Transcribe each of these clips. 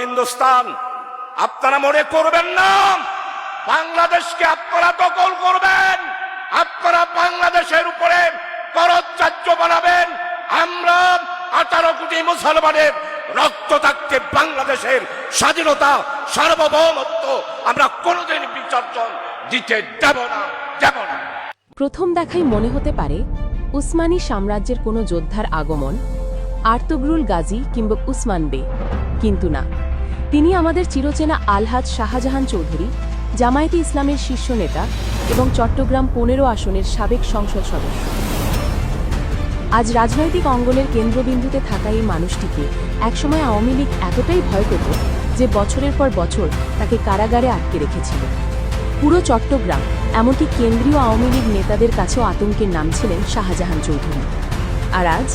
হিন্দুস্তান আপনারা মনে করবেন না বাংলাদেশকে আপনারা দখল করবেন, আপনারা বাংলাদেশের উপরে পররাজ্য বানাবেন। আমরা 18 কোটি মুসলমানের রক্ত থাকতে বাংলাদেশের স্বাধীনতা সার্বভৌমত্ব আমরা কোনোদিন বিসর্জন দিতে দেব না। প্রথম দেখাই মনে হতে পারে উসমানী সাম্রাজ্যের কোনো যোদ্ধার আগমন, আর্তুগরুল গাজী কিংবা উসমান বে, কিন্তু না, তিনি আমাদের চিরচেনা আলহাজ শাহজাহান চৌধুরী, জামায়াতে ইসলামের শীর্ষ নেতা এবং চট্টগ্রাম 15 আসনের সাবেক সংসদ সদস্য। আজ রাজনৈতিক অঙ্গনের কেন্দ্রবিন্দুতে থাকা এই মানুষটিকে একসময় আওয়ামী লীগ এতটাই ভয় পেত যে বছরের পর বছর তাকে কারাগারে আটকে রেখেছিল। পুরো চট্টগ্রাম, এমনকি কেন্দ্রীয় আওয়ামী লীগ নেতাদের কাছেও আতঙ্কের নাম ছিলেন শাহজাহান চৌধুরী। আর আজ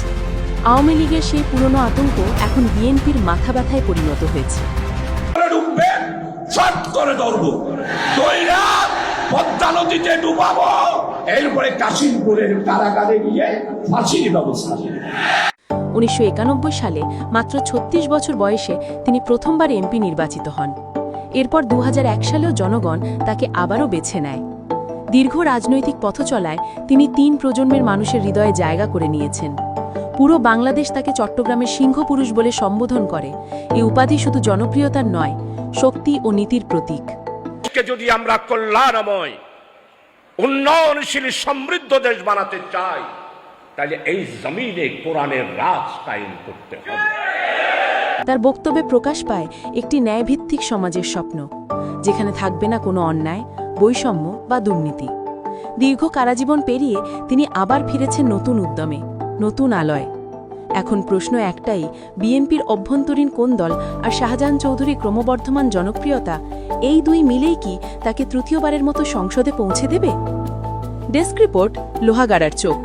আওয়ামী লীগের সেই পুরনো আতঙ্ক এখন বিএনপির মাথা ব্যথায় পরিণত হয়েছে। পদ্মা নদীতে ডুবাবো, এরপরে কাশিমপুরের কারাগারে গিয়ে ফাঁসির ব্যবস্থা। 1991 সালে মাত্র 36 বছর বয়সে তিনি প্রথমবার এমপি নির্বাচিত হন। এরপর 2001 সালেও জনগণ তাকে আবারও বেছে নেয়। দীর্ঘ রাজনৈতিক পথচলায় তিনি 3 প্রজন্মের মানুষের হৃদয়ে জায়গা করে নিয়েছেন। পুরো বাংলাদেশ তাকে চট্টগ্রামের সিংহপুরুষ বলে সম্বোধন করে। এই উপাধি শুধু জনপ্রিয়তার নয়, শক্তি ও নীতির প্রতীক। যদি আমরা কল্যাণময়, উন্নয়নশীল, সমৃদ্ধ দেশ বানাতে চাই, তাহলে এই জমিনে কোরআনের রাজ কায়েম করতে হবে। তার বক্তব্যে প্রকাশ পায় একটি ন্যায়ভিত্তিক সমাজের স্বপ্ন, যেখানে থাকবে না কোনো অন্যায়, বৈষম্য বা দুর্নীতি। দীর্ঘ কারাজীবন পেরিয়ে তিনি আবার ফিরেছেন নতুন উদ্যমে, নতুন আলোয়। এখন প্রশ্ন একটাই, বিএনপির অভ্যন্তরীণ কোন্দল আর শাহজাহান চৌধুরীর ক্রমবর্ধমান জনপ্রিয়তা, এই দুই মিলেই কি তাকে তৃতীয়বারের মতো সংসদে পৌঁছে দেবে? ডেস্ক রিপোর্ট, লোহাগাড়ার চোখ।